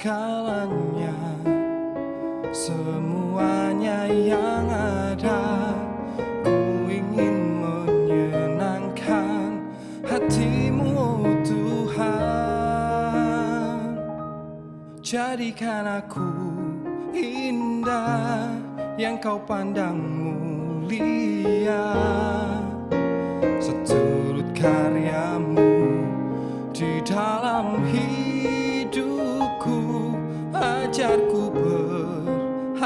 segalanya, semuanya yang ada. Ku ingin menyenangkan hatimu, oh Tuhan. Jadikan aku indah yang kau pandang mulia, seturut karyamu di dalam hidupku. Ajarku berharap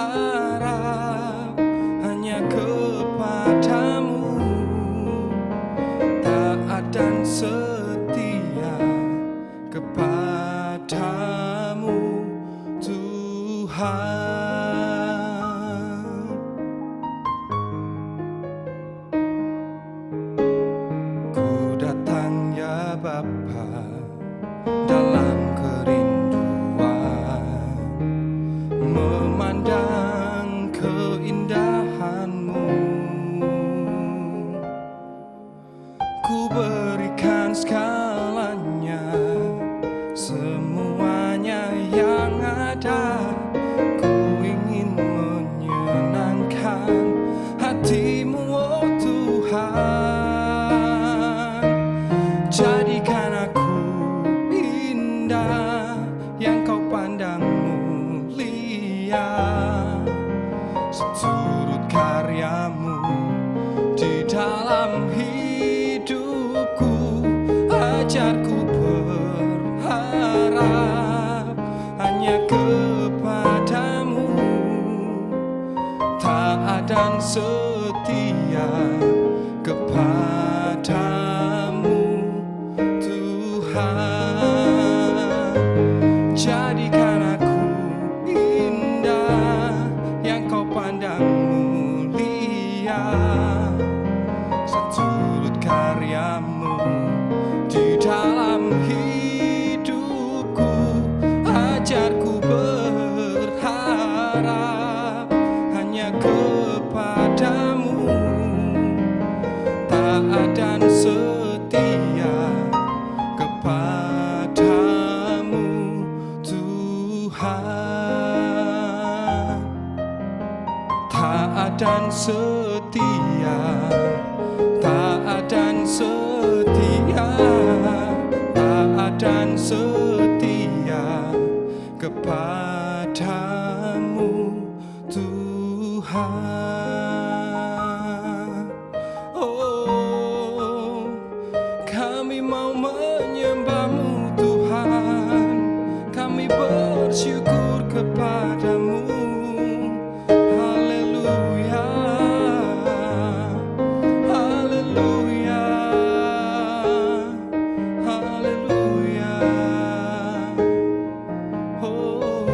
hanya kepadamu, taat dan setia kepadamu Tuhan. Ku datang ya Bapa dalam kerinduan, memandang keindahanmu. Ku berikan segalanya, semuanya yang ada. Ku ingin menyenangkan hatimu, oh Tuhan. Jadikan aku indah yang kau pandang mulia, seturut karyamu di dalam hidupku. Ajarku berharap hanya kepadamu, taat dan setia kepadamu Tuhan. Jadikan aku indah yang kau pandang mulia, seturut karyamu di dalam hidupku. Ajarku berharap hanya kepadamu, taat dan setia kepadamu Tuhan. Taat dan setia, taat dan setia, taat dan setia kepadamu Tuhan. Oh, kami mau menyembah-Mu Tuhan, kami bersyukur kepadamu. Haleluya, haleluya, haleluya. Oh.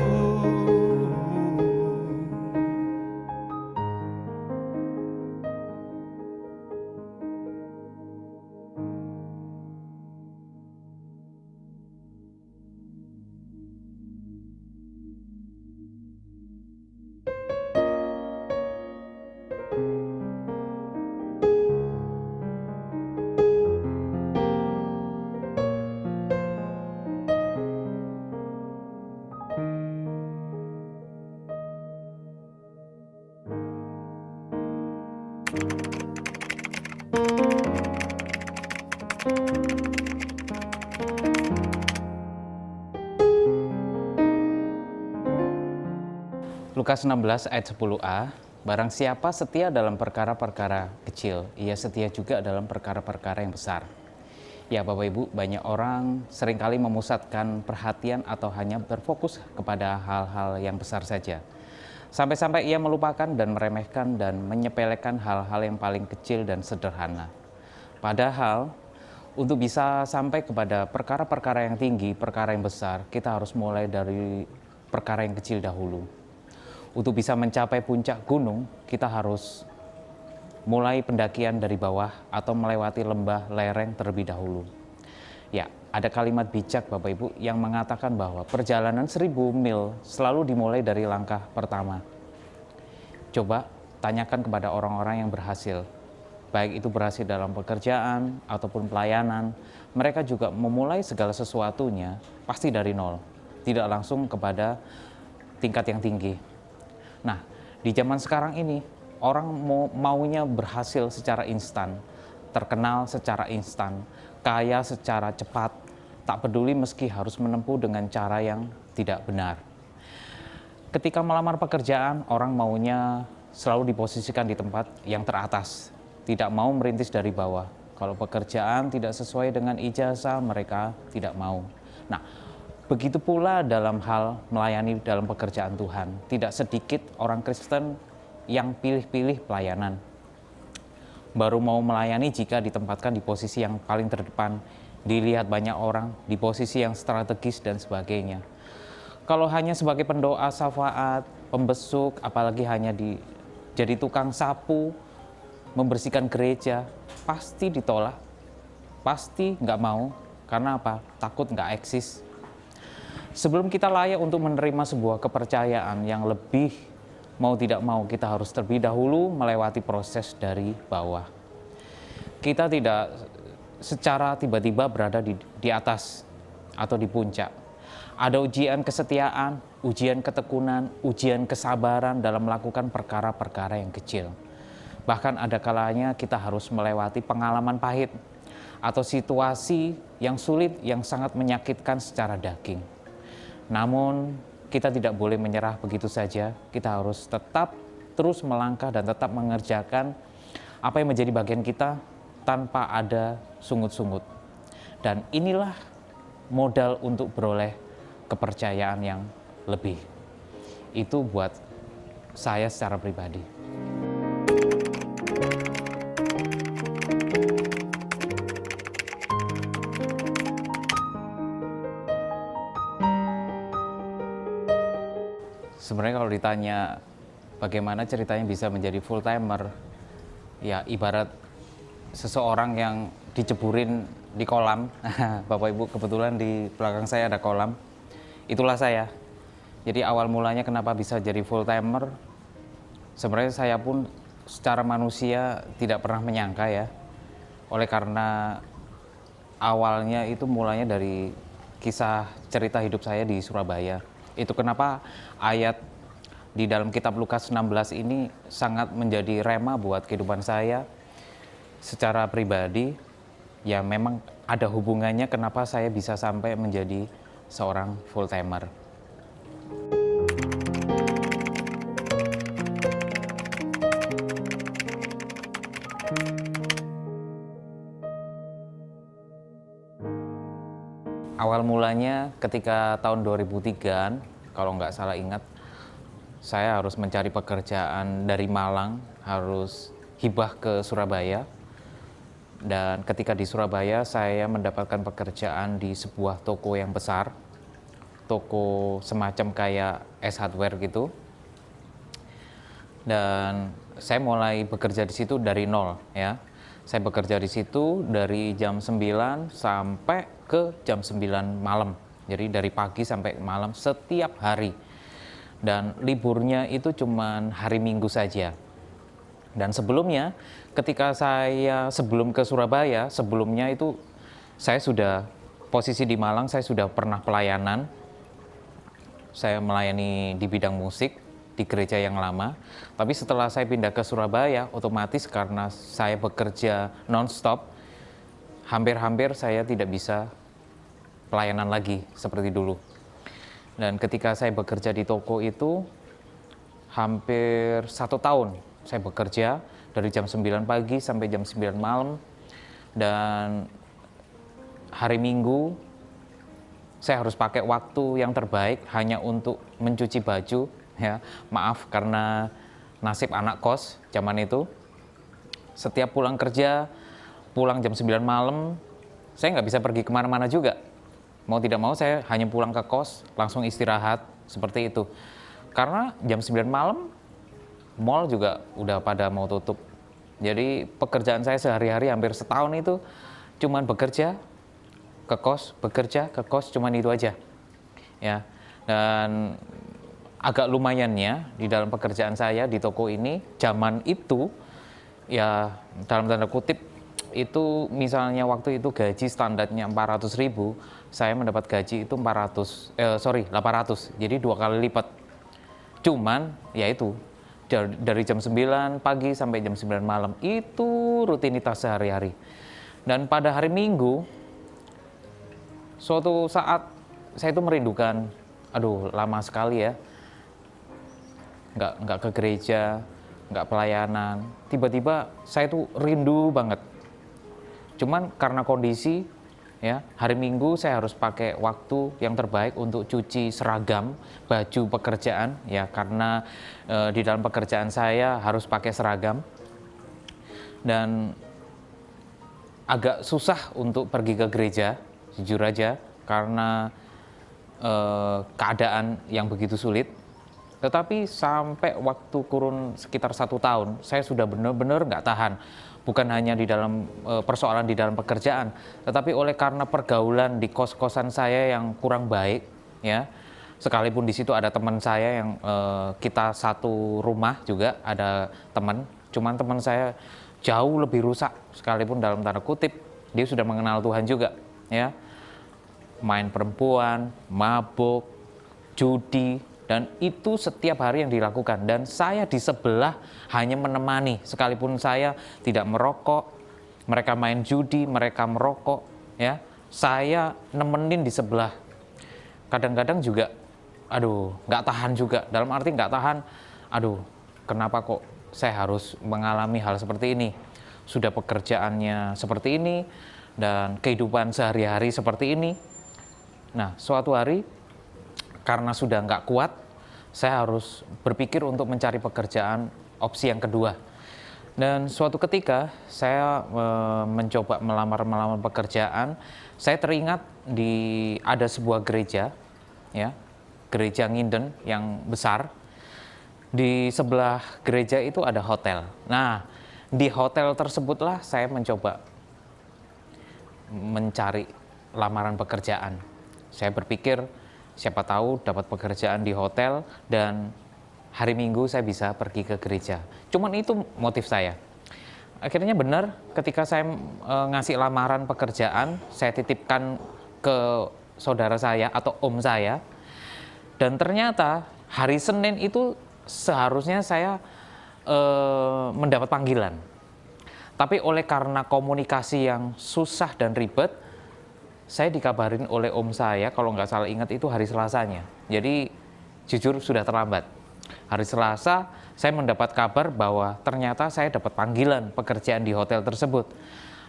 Lukas 16 ayat 10a, barang siapa setia dalam perkara-perkara kecil, ia setia juga dalam perkara-perkara yang besar. Ya Bapak Ibu, banyak orang seringkali memusatkan perhatian atau hanya berfokus kepada hal-hal yang besar saja. Sampai-sampai ia melupakan dan meremehkan dan menyepelekan hal-hal yang paling kecil dan sederhana. Padahal, untuk bisa sampai kepada perkara-perkara yang tinggi, perkara yang besar, kita harus mulai dari perkara yang kecil dahulu. Untuk bisa mencapai puncak gunung, kita harus mulai pendakian dari bawah atau melewati lembah lereng terlebih dahulu. Ya, ada kalimat bijak Bapak Ibu yang mengatakan bahwa perjalanan 1000 mil selalu dimulai dari langkah pertama. Coba tanyakan kepada orang-orang yang berhasil, baik itu berhasil dalam pekerjaan ataupun pelayanan, mereka juga memulai segala sesuatunya pasti dari nol. tidak langsung kepada tingkat yang tinggi. Nah, di zaman sekarang ini orang maunya berhasil secara instan, terkenal secara instan, kaya secara cepat, tak peduli meski harus menempuh dengan cara yang tidak benar. Ketika melamar pekerjaan, orang maunya selalu diposisikan di tempat yang teratas, tidak mau merintis dari bawah. Kalau pekerjaan tidak sesuai dengan ijazah, mereka tidak mau. Nah, begitu pula dalam hal melayani dalam pekerjaan Tuhan. Tidak sedikit orang Kristen yang pilih-pilih pelayanan. Baru mau melayani jika ditempatkan di posisi yang paling terdepan, dilihat banyak orang, di posisi yang strategis dan sebagainya. Kalau hanya sebagai pendoa syafaat, pembesuk, apalagi hanya jadi tukang sapu, membersihkan gereja, pasti ditolak, pasti nggak mau. Karena apa? Takut nggak eksis. Sebelum kita layak untuk menerima sebuah kepercayaan yang lebih, mau tidak mau kita harus terlebih dahulu melewati proses dari bawah. Kita tidak secara tiba-tiba berada di atas atau di puncak. Ada ujian kesetiaan, ujian ketekunan, ujian kesabaran dalam melakukan perkara-perkara yang kecil. Bahkan ada kalanya kita harus melewati pengalaman pahit atau situasi yang sulit yang sangat menyakitkan secara daging. Namun kita tidak boleh menyerah begitu saja. Kita harus tetap terus melangkah dan tetap mengerjakan apa yang menjadi bagian kita tanpa ada sungut-sungut. Dan inilah modal untuk beroleh kepercayaan yang lebih. Itu buat saya secara pribadi. Sebenarnya kalau ditanya bagaimana ceritanya bisa menjadi full timer, ya ibarat seseorang yang diceburin di kolam. Bapak Ibu, kebetulan di belakang saya ada kolam. Itulah saya. Jadi awal mulanya kenapa bisa jadi full timer? Sebenarnya saya pun secara manusia tidak pernah menyangka ya. Oleh karena awalnya itu mulanya dari kisah cerita hidup saya di Surabaya. Itu kenapa ayat di dalam kitab Lukas 16 ini sangat menjadi rema buat kehidupan saya secara pribadi. Ya memang ada hubungannya kenapa saya bisa sampai menjadi seorang full timer. Awal mulanya ketika tahun 2003, kalau nggak salah ingat, saya harus mencari pekerjaan dari Malang, harus hibah ke Surabaya. Dan ketika di Surabaya, saya mendapatkan pekerjaan di sebuah toko yang besar, toko semacam kayak S Hardware gitu. Dan saya mulai bekerja di situ dari nol ya. Saya bekerja di situ dari jam 9 sampai ke jam 9 malam. Jadi dari pagi sampai malam setiap hari. Dan liburnya itu cuman hari Minggu saja. Dan sebelumnya ketika saya sebelum ke Surabaya, sebelumnya itu saya sudah posisi di Malang, saya sudah pernah pelayanan. Saya melayani di bidang musik di gereja yang lama. Tapi setelah saya pindah ke Surabaya, otomatis karena saya bekerja non-stop, hampir-hampir saya tidak bisa pelayanan lagi seperti dulu. Dan ketika saya bekerja di toko itu, hampir 1 tahun saya bekerja dari jam 9 pagi sampai jam 9 malam. Dan hari Minggu, saya harus pakai waktu yang terbaik hanya untuk mencuci baju. Ya, maaf karena nasib anak kos zaman itu. Setiap pulang kerja, pulang jam 9 malam, saya nggak bisa pergi kemana-mana juga. Mau tidak mau saya hanya pulang ke kos, langsung istirahat, seperti itu. Karena jam 9 malam, mall juga udah pada mau tutup. Jadi pekerjaan saya sehari-hari hampir setahun itu cuman bekerja, ke kos, bekerja, ke kos, cuman itu aja. Ya, dan agak lumayannya di dalam pekerjaan saya di toko ini, zaman itu ya dalam tanda kutip itu misalnya waktu itu gaji standarnya 400.000, saya mendapat gaji itu 800, jadi 2 kali lipat. Cuman ya itu dari jam 9 pagi sampai jam 9 malam itu rutinitas sehari-hari. Dan pada hari Minggu, suatu saat saya itu merindukan, aduh lama sekali ya, nggak ke gereja, nggak pelayanan. Tiba-tiba saya itu rindu banget. Cuman karena kondisi, ya hari Minggu saya harus pakai waktu yang terbaik untuk cuci seragam, baju pekerjaan, ya karena di dalam pekerjaan saya harus pakai seragam. Dan agak susah untuk pergi ke gereja, jujur aja, karena keadaan yang begitu sulit. Tetapi sampai waktu kurun sekitar 1 tahun, saya sudah benar-benar nggak tahan. Bukan hanya di dalam persoalan di dalam pekerjaan, tetapi oleh karena pergaulan di kos-kosan saya yang kurang baik, ya. Sekalipun di situ ada teman saya yang kita satu rumah juga ada teman, cuman teman saya jauh lebih rusak, sekalipun dalam tanda kutip dia sudah mengenal Tuhan juga, ya. Main perempuan, mabuk, judi, dan itu setiap hari yang dilakukan. Dan saya di sebelah hanya menemani, sekalipun saya tidak merokok, mereka main judi, mereka merokok, ya. Saya nemenin di sebelah. Kadang-kadang juga, aduh, nggak tahan juga. Dalam arti nggak tahan, aduh, kenapa kok saya harus mengalami hal seperti ini? Sudah pekerjaannya seperti ini, dan kehidupan sehari-hari seperti ini. Nah, suatu hari, karena sudah nggak kuat, saya harus berpikir untuk mencari pekerjaan opsi yang kedua. Dan suatu ketika, saya mencoba melamar pekerjaan. Saya teringat ada sebuah gereja, ya, gereja Nginden yang besar. Di sebelah gereja itu ada hotel. Nah, di hotel tersebutlah saya mencoba mencari lamaran pekerjaan. Saya berpikir, siapa tahu dapat pekerjaan di hotel dan hari Minggu saya bisa pergi ke gereja. Cuman itu motif saya. Akhirnya benar, ketika saya ngasih lamaran pekerjaan, saya titipkan ke saudara saya atau om saya. Dan ternyata hari Senin itu seharusnya saya mendapat panggilan. Tapi oleh karena komunikasi yang susah dan ribet, saya dikabarin oleh om saya, kalau nggak salah ingat itu hari Selasanya. Jadi jujur sudah terlambat. Hari Selasa saya mendapat kabar bahwa ternyata saya dapat panggilan pekerjaan di hotel tersebut.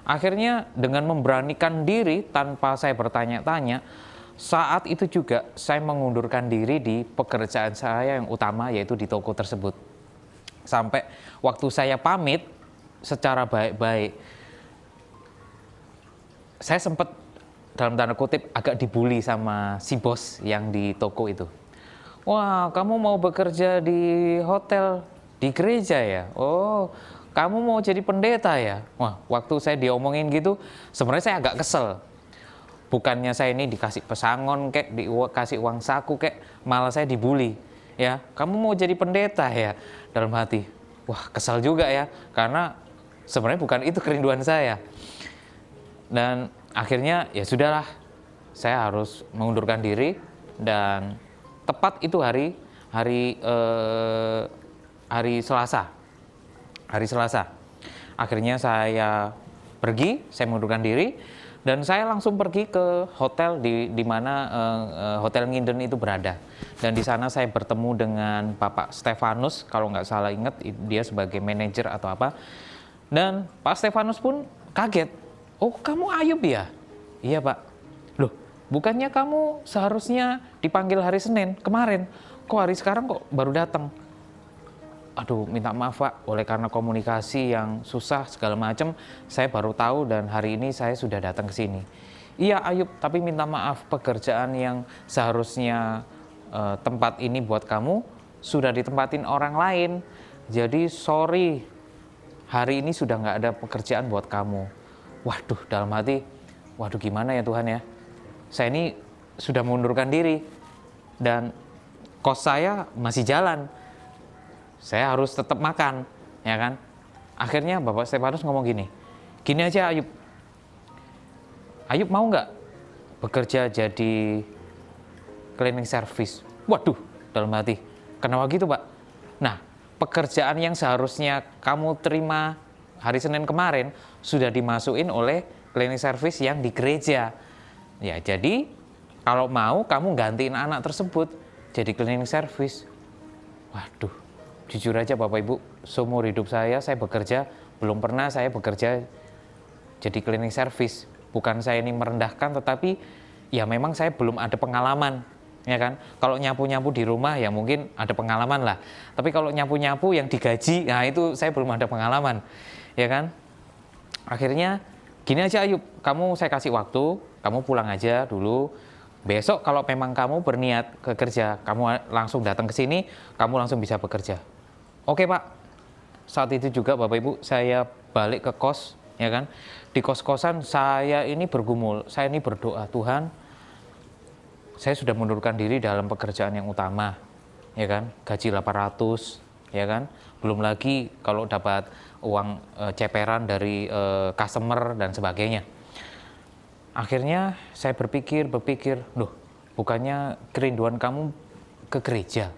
Akhirnya dengan memberanikan diri tanpa saya bertanya-tanya, saat itu juga saya mengundurkan diri di pekerjaan saya yang utama, yaitu di toko tersebut. Sampai waktu saya pamit secara baik-baik, saya sempat dalam tanda kutip agak dibully sama si bos yang di toko itu. Wah, kamu mau bekerja di hotel, di gereja ya? Oh, kamu mau jadi pendeta ya? Wah, waktu saya diomongin gitu, sebenarnya saya agak kesel. Bukannya saya ini dikasih pesangon kek, dikasih uang saku kek, malah saya dibully. Ya, kamu mau jadi pendeta ya? Dalam hati, wah kesal juga ya, karena sebenarnya bukan itu kerinduan saya. Dan akhirnya ya sudahlah, saya harus mengundurkan diri. Dan tepat itu hari Selasa. Hari Selasa. Akhirnya saya pergi, saya mengundurkan diri. Dan saya langsung pergi ke hotel di mana Hotel Nginden itu berada. Dan di sana saya bertemu dengan Bapak Stefanus, kalau nggak salah ingat dia sebagai manajer atau apa. Dan Pak Stefanus pun kaget. Oh, kamu Ayub ya? Iya Pak. Loh, bukannya kamu seharusnya dipanggil hari Senin kemarin? Kok hari sekarang kok baru datang? Aduh, minta maaf Pak, oleh karena komunikasi yang susah segala macam, saya baru tahu dan hari ini saya sudah datang ke sini. Iya Ayub, tapi minta maaf, pekerjaan yang seharusnya tempat ini buat kamu sudah ditempatin orang lain. Jadi sorry, hari ini sudah nggak ada pekerjaan buat kamu. Waduh, dalam hati, waduh gimana ya Tuhan ya. Saya ini sudah mengundurkan diri dan kos saya masih jalan. Saya harus tetap makan, ya kan? Akhirnya Bapak Stefanus ngomong gini, Gini aja Ayub, Ayub mau nggak bekerja jadi cleaning service? Waduh, dalam hati, kenapa gitu Pak? Nah, pekerjaan yang seharusnya kamu terima hari Senin kemarin sudah dimasukin oleh cleaning service yang di gereja. Ya, jadi kalau mau kamu gantiin anak tersebut jadi cleaning service. Waduh, jujur aja Bapak Ibu, seumur hidup saya bekerja, belum pernah saya bekerja jadi cleaning service. Bukan saya ini merendahkan, tetapi ya memang saya belum ada pengalaman, ya kan. Kalau nyapu-nyapu di rumah ya mungkin ada pengalaman lah. Tapi kalau nyapu-nyapu yang digaji, nah itu saya belum ada pengalaman, ya kan. Akhirnya gini aja Ayub, kamu saya kasih waktu, kamu pulang aja dulu. Besok kalau memang kamu berniat ke kerja, kamu langsung datang ke sini, kamu langsung bisa bekerja. Oke Pak. Saat itu juga Bapak Ibu, saya balik ke kos, ya kan. Di kos-kosan saya ini bergumul, saya ini berdoa, Tuhan, saya sudah mundurkan diri dalam pekerjaan yang utama, ya kan, gaji 800, ya kan, belum lagi kalau dapat uang ceperan dari customer dan sebagainya. Akhirnya saya berpikir, loh, bukannya kerinduan kamu ke gereja?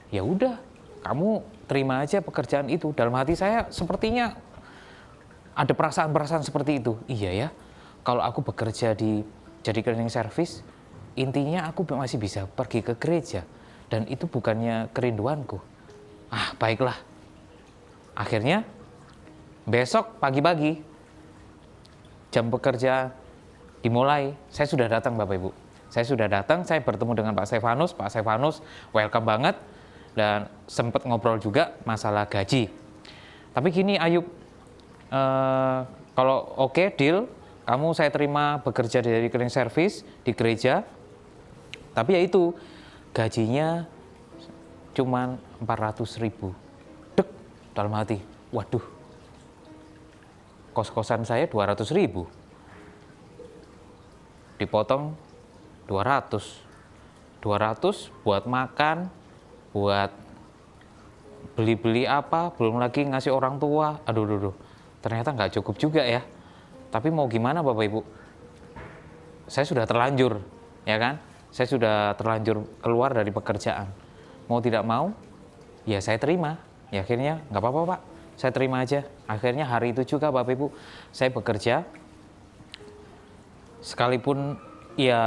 Ya udah, kamu terima aja pekerjaan itu. Dalam hati saya sepertinya ada perasaan-perasaan seperti itu. Iya ya, kalau aku bekerja jadi cleaning service, intinya aku masih bisa pergi ke gereja. Dan itu bukannya kerinduanku. Ah, baiklah. Akhirnya, besok pagi-pagi, jam bekerja dimulai, saya sudah datang Bapak Ibu. Saya sudah datang, saya bertemu dengan Pak Stefanus welcome banget, dan sempat ngobrol juga masalah gaji. Tapi gini Ayub, kalau oke, deal, kamu saya terima bekerja dari cleaning service di gereja, tapi ya itu gajinya cuma 400.000. Dek, dalam hati, waduh, kos-kosan saya 200.000, dipotong 200 buat makan, buat beli-beli apa, belum lagi ngasih orang tua. Aduh, ternyata nggak cukup juga ya. Tapi mau gimana Bapak Ibu? Saya sudah terlanjur, ya kan? Saya sudah terlanjur keluar dari pekerjaan. Mau tidak mau, ya saya terima. Ya akhirnya nggak apa-apa Pak, saya terima aja. Akhirnya hari itu juga Bapak Ibu, saya bekerja. Sekalipun ya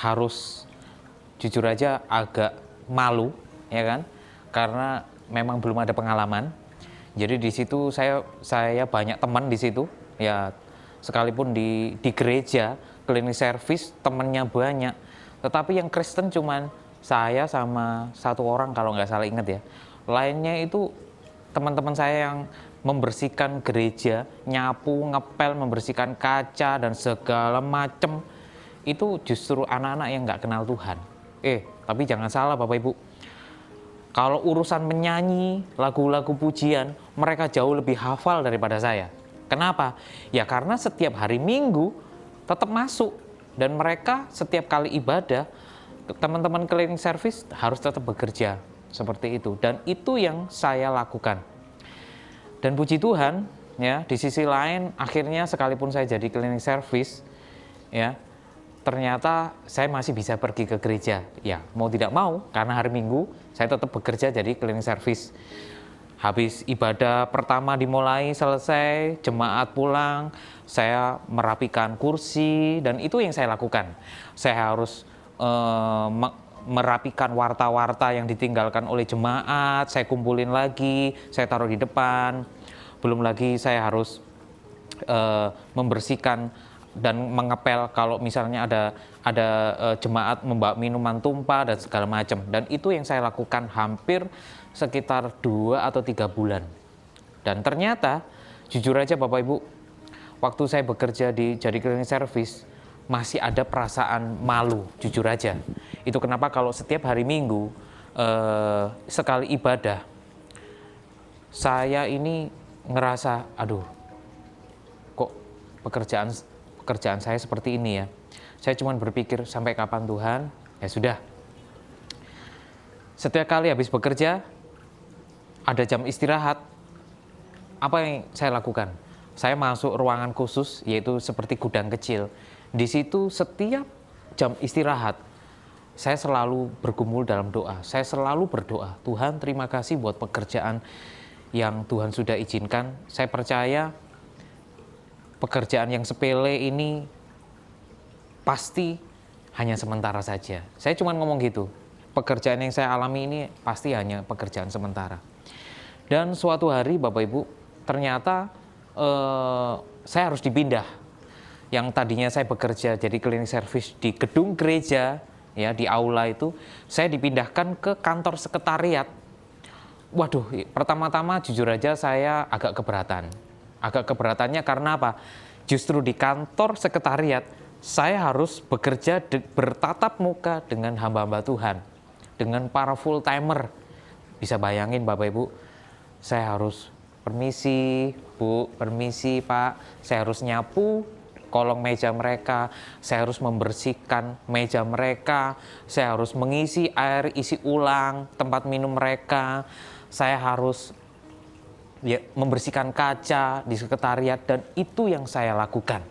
harus jujur aja agak malu, ya kan? Karena memang belum ada pengalaman. Jadi di situ saya banyak teman di situ, ya sekalipun di gereja cleaning service temannya banyak, tetapi yang Kristen cuman saya sama satu orang kalau nggak salah ingat ya. Lainnya itu teman-teman saya yang membersihkan gereja, nyapu, ngepel, membersihkan kaca dan segala macem, itu justru anak-anak yang nggak kenal Tuhan. Tapi jangan salah Bapak Ibu, kalau urusan menyanyi lagu-lagu pujian, mereka jauh lebih hafal daripada saya. Kenapa? Ya karena setiap hari Minggu tetap masuk, dan mereka setiap kali ibadah, teman-teman cleaning service harus tetap bekerja seperti itu, dan itu yang saya lakukan. Dan puji Tuhan, ya di sisi lain akhirnya sekalipun saya jadi cleaning service, ya ternyata saya masih bisa pergi ke gereja. Ya mau tidak mau, karena hari Minggu saya tetap bekerja jadi cleaning service. Habis ibadah pertama dimulai, selesai, jemaat pulang, saya merapikan kursi, dan itu yang saya lakukan. Saya harus merapikan warta-warta yang ditinggalkan oleh jemaat, saya kumpulin lagi, saya taruh di depan. Belum lagi saya harus membersihkan dan mengepel kalau misalnya ada jemaat membawa minuman tumpah dan segala macam. Dan itu yang saya lakukan hampir sekitar 2 atau 3 bulan. Dan ternyata jujur aja Bapak Ibu, waktu saya bekerja jadi cleaning service, masih ada perasaan malu, jujur aja. Itu kenapa kalau setiap hari Minggu sekali ibadah, saya ini ngerasa, aduh, kok pekerjaan saya seperti ini ya. Saya cuma berpikir, sampai kapan Tuhan? Ya sudah. Setiap kali habis bekerja, ada jam istirahat, apa yang saya lakukan? saya masuk ruangan khusus, yaitu seperti gudang kecil. Di situ setiap jam istirahat, saya selalu bergumul dalam doa. Saya selalu berdoa, Tuhan terima kasih buat pekerjaan yang Tuhan sudah izinkan. Saya percaya pekerjaan yang sepele ini pasti hanya sementara saja. Saya cuma ngomong gitu, pekerjaan yang saya alami ini pasti hanya pekerjaan sementara. Dan suatu hari Bapak Ibu, ternyata saya harus dipindah. Yang tadinya saya bekerja jadi cleaning service di gedung gereja, ya di aula itu, saya dipindahkan ke kantor sekretariat. Waduh, pertama-tama jujur aja saya agak keberatan. Agak keberatannya karena apa? Justru di kantor sekretariat saya harus bekerja bertatap muka dengan hamba-hamba Tuhan, dengan para full timer. Bisa bayangin Bapak Ibu, saya harus permisi Bu, permisi Pak, saya harus nyapu kolong meja mereka, saya harus membersihkan meja mereka, saya harus mengisi air isi ulang tempat minum mereka, saya harus membersihkan kaca di sekretariat, dan itu yang saya lakukan.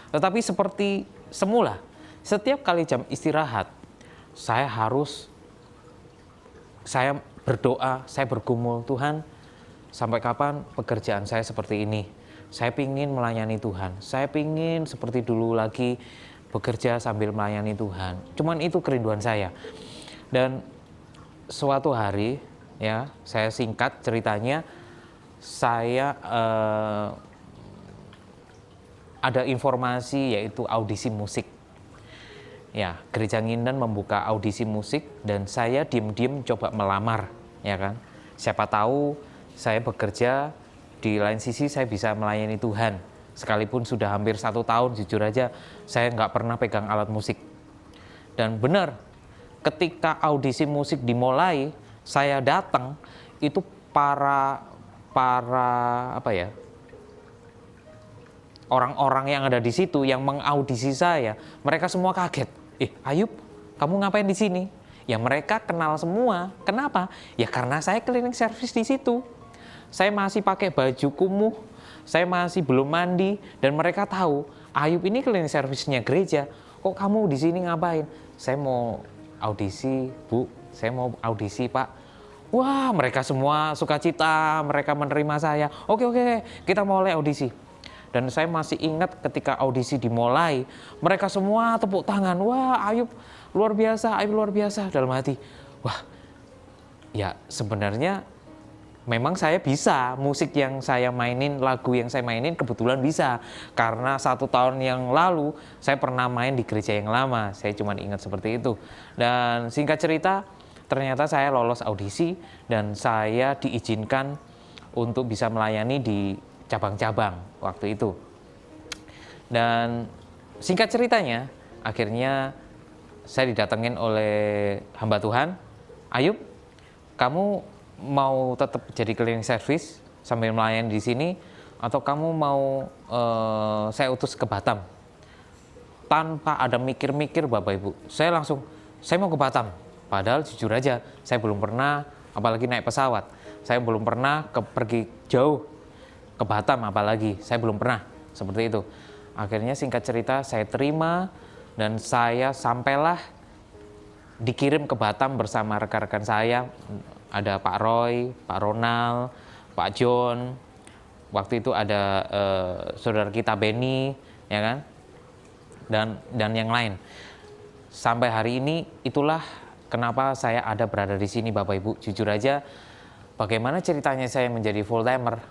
Tetapi seperti semula, setiap kali jam istirahat, saya berdoa, saya bergumul, Tuhan, sampai kapan pekerjaan saya seperti ini? Saya pingin melayani Tuhan. Saya pingin seperti dulu lagi bekerja sambil melayani Tuhan. Cuman itu kerinduan saya. Dan suatu hari, ya, saya singkat ceritanya, saya ada informasi yaitu audisi musik. Ya, Gereja Nginden membuka audisi musik dan saya diem-diem coba melamar, ya kan? Siapa tahu saya bekerja, di lain sisi saya bisa melayani Tuhan. Sekalipun sudah hampir 1 tahun, jujur aja saya nggak pernah pegang alat musik. Dan benar, ketika audisi musik dimulai, saya datang, itu para orang-orang yang ada di situ yang mengaudisi saya, mereka semua kaget. Ayub, kamu ngapain di sini? Ya mereka kenal semua. Kenapa? Ya karena saya cleaning service di situ. Saya masih pakai baju kumuh, saya masih belum mandi, dan mereka tahu Ayub ini cleaning service-nya gereja. Kok kamu di sini ngapain? Saya mau audisi, Bu. Saya mau audisi, Pak. Wah, mereka semua sukacita, mereka menerima saya. Oke, kita mulai audisi. Dan saya masih ingat ketika audisi dimulai, mereka semua tepuk tangan. Wah, Ayub luar biasa, Ayub luar biasa. Dalam hati, wah, ya sebenarnya memang saya bisa, musik yang saya mainin, lagu yang saya mainin kebetulan bisa. Karena 1 tahun yang lalu saya pernah main di gereja yang lama, saya cuma ingat seperti itu. Dan singkat cerita, ternyata saya lolos audisi dan saya diizinkan untuk bisa melayani di cabang-cabang waktu itu. Dan singkat ceritanya, akhirnya saya didatengin oleh hamba Tuhan, Ayub, kamu mau tetap jadi cleaning service sambil melayani di sini, atau kamu mau saya utus ke Batam? Tanpa ada mikir-mikir Bapak Ibu, saya mau ke Batam. Padahal jujur aja, saya belum pernah, apalagi naik pesawat, saya belum pernah pergi jauh ke Batam, apalagi saya belum pernah seperti itu. Akhirnya singkat cerita saya terima dan saya sampailah dikirim ke Batam bersama rekan-rekan saya. Ada Pak Roy, Pak Ronald, Pak John, waktu itu ada saudara kita Benny, ya kan, dan yang lain. Sampai hari ini itulah kenapa saya ada berada di sini Bapak Ibu. Jujur aja, bagaimana ceritanya saya menjadi full timer?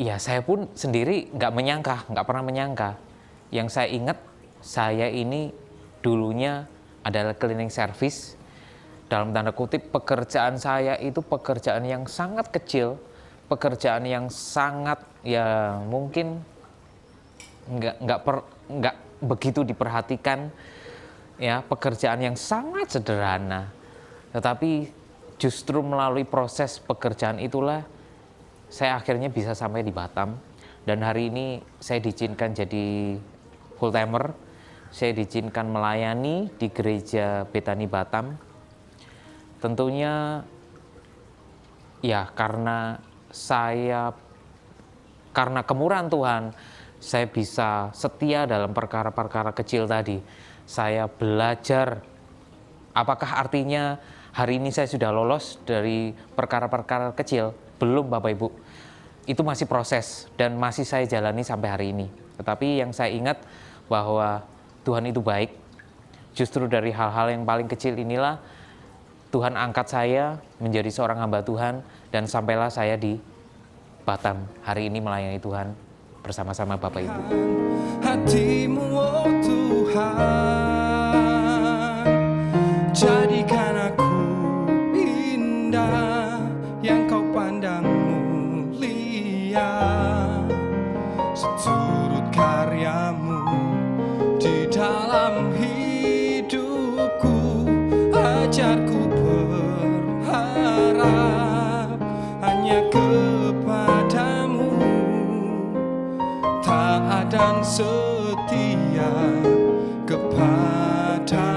Ya saya pun sendiri nggak pernah menyangka. Yang saya ingat, saya ini dulunya adalah cleaning service. Dalam tanda kutip, pekerjaan saya itu pekerjaan yang sangat kecil, pekerjaan yang sangat ya mungkin nggak begitu diperhatikan, ya pekerjaan yang sangat sederhana. Tetapi justru melalui proses pekerjaan itulah saya akhirnya bisa sampai di Batam, dan hari ini saya diizinkan jadi full timer. Saya diizinkan melayani di gereja Betani Batam. Tentunya ya karena saya karena kemurahan Tuhan, saya bisa setia dalam perkara-perkara kecil tadi. Saya belajar, apakah artinya hari ini saya sudah lolos dari perkara-perkara kecil? Belum Bapak Ibu. Itu masih proses dan masih saya jalani sampai hari ini. Tetapi yang saya ingat bahwa Tuhan itu baik. Justru dari hal-hal yang paling kecil inilah Tuhan angkat saya menjadi seorang hamba Tuhan, dan sampailah saya di Batam hari ini melayani Tuhan bersama-sama Bapak Ibu. Hatimu oh Tuhan, jadikan aku indah yang kau pandang mulia, seturut karyamu di dalam hidupku. Ajarku berharap hanya kepadamu, taat dan setia kepadamu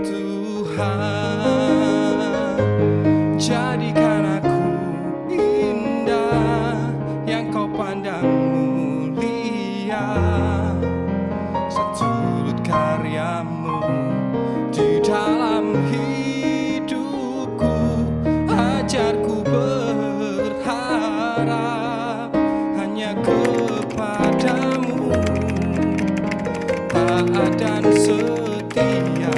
Tuhan. Jadikan aku indah yang kau pandang mulia, seturut karyamu di dalam hidupku. Ajarku berharap hanya kepadamu, taat dan setia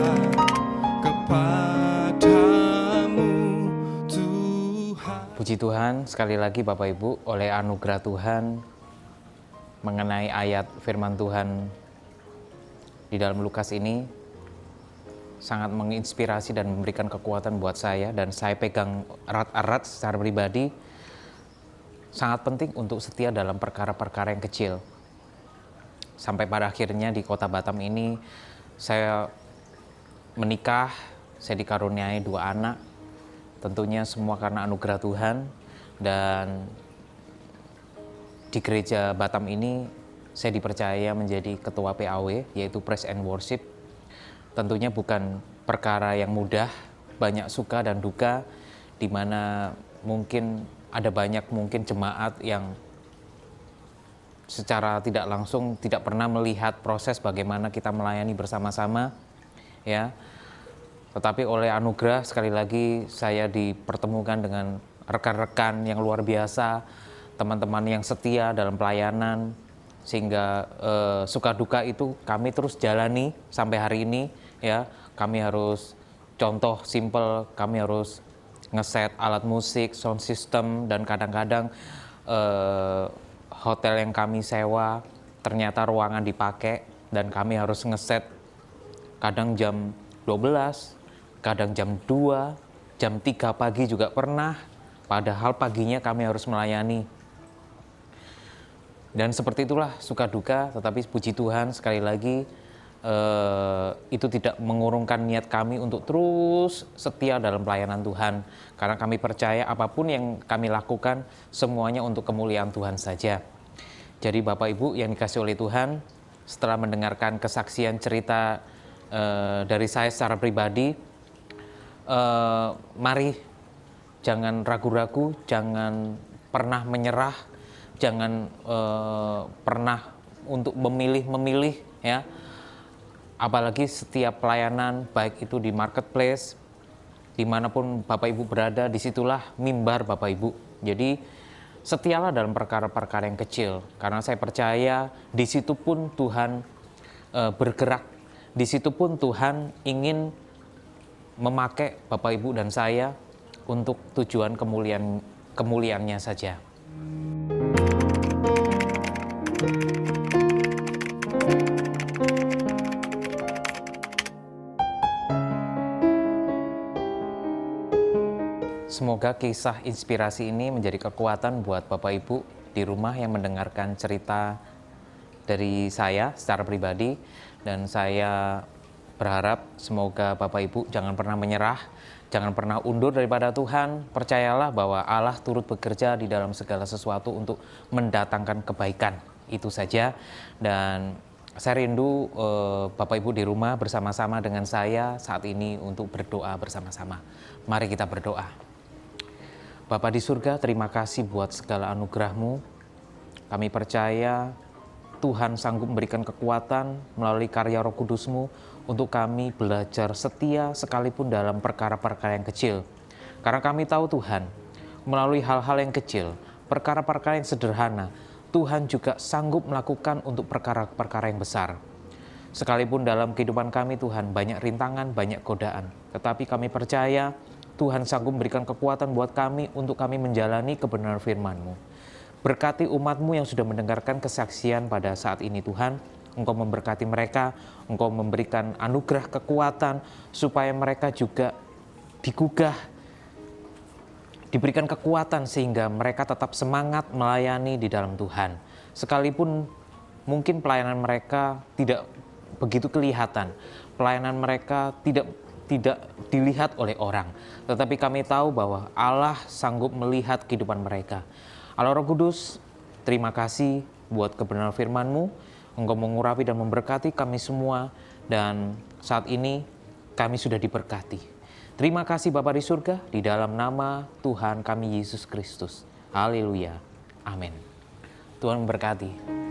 kepadamu Tuhan. Puji Tuhan, sekali lagi Bapak Ibu, oleh anugerah Tuhan mengenai ayat firman Tuhan di dalam Lukas ini sangat menginspirasi dan memberikan kekuatan buat saya, dan saya pegang erat-erat secara pribadi. Sangat penting untuk setia dalam perkara-perkara yang kecil. Sampai pada akhirnya di kota Batam ini saya menikah, saya dikaruniai 2 anak. Tentunya semua karena anugerah Tuhan, dan di gereja Batam ini saya dipercaya menjadi ketua PAW, yaitu Praise and Worship. Tentunya bukan perkara yang mudah, banyak suka dan duka, di mana mungkin ada banyak jemaat yang secara tidak langsung tidak pernah melihat proses bagaimana kita melayani bersama-sama, ya. Tetapi oleh anugerah sekali lagi saya dipertemukan dengan rekan-rekan yang luar biasa, teman-teman yang setia dalam pelayanan, sehingga suka duka itu kami terus jalani sampai hari ini, ya. Kami harus contoh simple, kami harus ngeset alat musik, sound system, dan kadang-kadang hotel yang kami sewa ternyata ruangan dipakai dan kami harus ngeset kadang jam 12, kadang jam 2, jam 3 pagi juga pernah, padahal paginya kami harus melayani. Dan seperti itulah suka duka, tetapi puji Tuhan sekali lagi itu tidak mengurungkan niat kami untuk terus setia dalam pelayanan Tuhan. Karena kami percaya apapun yang kami lakukan semuanya untuk kemuliaan Tuhan saja. Jadi Bapak Ibu yang dikasihi oleh Tuhan, setelah mendengarkan kesaksian cerita dari saya secara pribadi, mari jangan ragu-ragu, jangan pernah menyerah, jangan pernah untuk memilih, ya. Apalagi setiap pelayanan, baik itu di marketplace, dimanapun Bapak Ibu berada, disitulah mimbar Bapak Ibu. Jadi setialah dalam perkara-perkara yang kecil, karena saya percaya di situ pun Tuhan bergerak, di situ pun Tuhan ingin memakai Bapak Ibu dan saya untuk tujuan kemuliaannya saja. Semoga kisah inspirasi ini menjadi kekuatan buat Bapak Ibu di rumah yang mendengarkan cerita dari saya secara pribadi, dan saya berharap semoga Bapak Ibu jangan pernah menyerah, jangan pernah undur daripada Tuhan. Percayalah bahwa Allah turut bekerja di dalam segala sesuatu untuk mendatangkan kebaikan. Itu saja, dan saya rindu Bapak Ibu di rumah bersama-sama dengan saya saat ini untuk berdoa bersama-sama. Mari kita berdoa. Bapa di surga, terima kasih buat segala anugerah-Mu. Kami percaya Tuhan sanggup memberikan kekuatan melalui karya Roh Kudus-Mu untuk kami belajar setia sekalipun dalam perkara-perkara yang kecil. Karena kami tahu Tuhan, melalui hal-hal yang kecil, perkara-perkara yang sederhana, Tuhan juga sanggup melakukan untuk perkara-perkara yang besar. Sekalipun dalam kehidupan kami Tuhan banyak rintangan, banyak godaan. Tetapi kami percaya Tuhan sanggup memberikan kekuatan buat kami untuk kami menjalani kebenaran firman-Mu. Berkati umat-Mu yang sudah mendengarkan kesaksian pada saat ini Tuhan. Engkau memberkati mereka, Engkau memberikan anugerah kekuatan supaya mereka juga digugah, diberikan kekuatan sehingga mereka tetap semangat melayani di dalam Tuhan. Sekalipun mungkin pelayanan mereka tidak begitu kelihatan, pelayanan mereka tidak dilihat oleh orang, tetapi kami tahu bahwa Allah sanggup melihat kehidupan mereka. Allah Roh Kudus, terima kasih buat kebenaran firman-Mu. Engkau mengurapi dan memberkati kami semua, dan saat ini kami sudah diberkati. Terima kasih Bapa di surga, di dalam nama Tuhan kami Yesus Kristus. Haleluya. Amin. Tuhan memberkati.